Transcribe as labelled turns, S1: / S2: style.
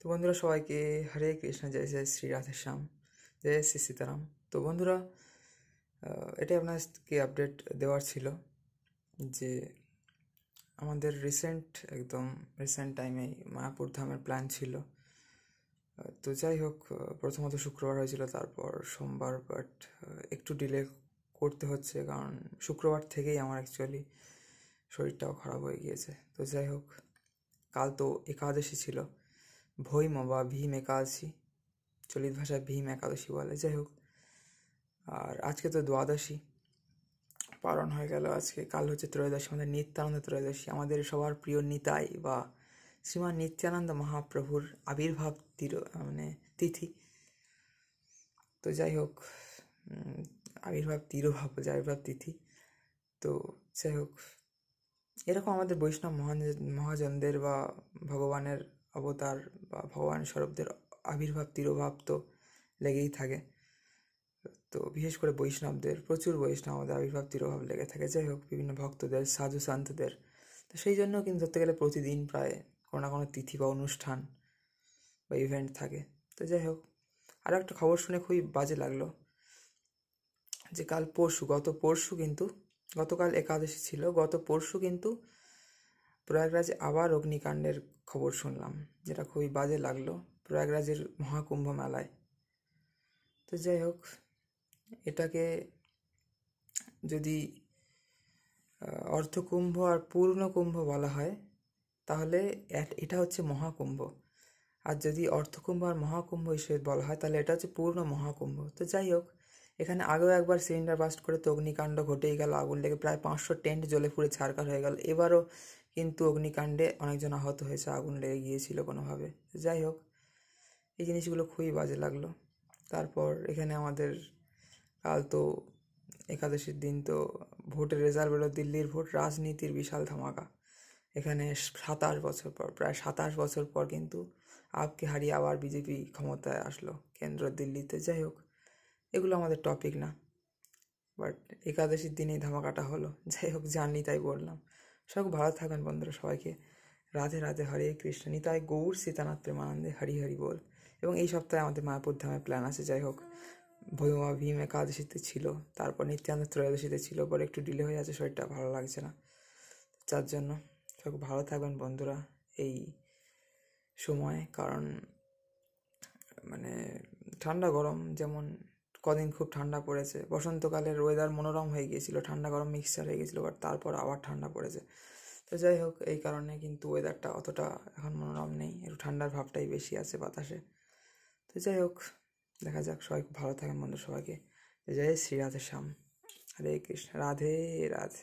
S1: তো বন্ধুরা সবাইকে হরে কৃষ্ণ, জয় জয় শ্রী রাধে শ্যাম, জয় শ্রী সীতারাম। তো বন্ধুরা এটাই আপনাকে আপডেট দেওয়ার ছিল যে আমাদের একদম রিসেন্ট টাইমেই মায়াপুর ধামের প্ল্যান ছিল। তো যাই হোক, প্রথমত শুক্রবার হয়েছিল, তারপর সোমবার, বাট একটু ডিলে করতে হচ্ছে কারণ শুক্রবার থেকেই আমার অ্যাকচুয়ালি শরীরটাও খারাপ হয়ে গিয়েছে। তো যাই হোক, কাল তো একাদশী ছিল, ভৈম বা ভীম একাদশী, চলিত ভাষায় ভীম একাদশী বলে। যাই হোক, আর আজকে তো দ্বাদশী পালন হয়ে গেল। কাল হচ্ছে ত্রয়োদশী, আমাদের নিত্যানন্দ ত্রয়োদশী, আমাদের সবার প্রিয় নিতাই বা শ্রীমান নিত্যানন্দ মহাপ্রভুর আবির্ভাব তিথি। তো যাই হোক, আবির্ভাব তিথি। তো যাই হোক, এরকম আমাদের বৈষ্ণব মহাজনদের বা ভগবানের অবতার বা ভগবানের স্বরূপদের আবির্ভাব তিরোভাব তো লেগেই থাকে। তো বিশেষ করে বৈষ্ণবদের, প্রচুর বৈষ্ণব আমাদের আবির্ভাব তিরোভাব লেগে থাকে। যাই হোক, বিভিন্ন ভক্তদের, সাধু সন্তদের। তো সেই জন্য কিন্তু ধরতে গেলে প্রতিদিন প্রায় কোনো না কোনো তিথি বা অনুষ্ঠান বা ইভেন্ট থাকে। তো যাই হোক, আরও একটা খবর শুনে খুবই বাজে লাগলো যে গতকাল একাদশী ছিল, গত পরশু কিন্তু প্রয়াগরাজে আবার অগ্নিকাণ্ডের খবর শুনলাম, যেটা খুবই বাজে লাগলো প্রয়াগরাজের মহাকুম্ভ মেলায়। তো যাই হোক, এটাকে যদি অর্ধকুম্ভ আর পূর্ণকুম্ভ বলা হয় তাহলে এটা হচ্ছে মহাকুম্ভ, আর যদি অর্ধকুম্ভ আর মহাকুম্ভ হিসেবে বলা হয় তাহলে এটা হচ্ছে পূর্ণ মহাকুম্ভ। তো যাই হোক, এখানে আগেও একবার সিলিন্ডার বাস্ট করে তো অগ্নিকাণ্ড ঘটেই গেল, আগুন লেগে প্রায় 500 টেন্ট জ্বলে পুড়ে ছারখার হয়ে গেল। এবারও কিন্তু অগ্নিকাণ্ডে অনেকজন আহত হয়েছে, আগুন লেগে গিয়েছিল কোনোভাবে। যাই হোক, এই জিনিসগুলো খুবই বাজে লাগলো। তারপর এখানে আমাদের কাল তো একাদশীর দিন তো ভোটের রেজাল্ট বেরো, দিল্লির ভোট, রাজনীতির বিশাল ধামাকা। এখানে প্রায় 27 বছর পর কিন্তু আপকে হারিয়ে আবার বিজেপি ক্ষমতায় আসলো কেন্দ্র দিল্লিতে। যাই হোক, এগুলো আমাদের টপিক না, বাট একাদশীর দিনেই ধামাকাটা হলো। যাই হোক, জানি তাই বললাম। সব ভালো থাকবেন বন্ধুরা, সবাইকে রাধে রাধে, হরে কৃষ্ণ, নিতাই গৌর সীতানাথ প্রেমানন্দে, হরি হরি বল। এবং এই সপ্তাহে আমাদের মায়াপুর ধামের প্ল্যান আছে। যাই হোক, ভৈমা ভীম একাদশীতে ছিল, তারপর নিত্যানন্দ ত্রয়োদশীতে ছিল, পরে একটু ডিলে হয়ে আছে, শরীরটা ভালো লাগছে না, যার জন্য সব ভালো থাকবেন বন্ধুরা এই সময়। কারণ ঠান্ডা গরম, যেমন কদিন খুব ঠান্ডা পড়েছে, বসন্তকালের ওয়েদার মনোরম হয়ে গিয়েছিল, ঠান্ডা গরম মিক্সচার হয়ে গেছিলো, বাট তারপর আবার ঠান্ডা পড়েছে। তো যাই হোক, এই কারণে কিন্তু ওয়েদারটা অতটা এখন মনোরম নেই, একটু ঠান্ডার ভাবটাই বেশি আছে বাতাসে। তো যাই হোক, দেখা যাক, সবাই খুব ভালো থাকেন বন্ধু, সবাইকে জয় শ্রী রাধে শ্যাম, হরে কৃষ্ণ, রাধে রাধে।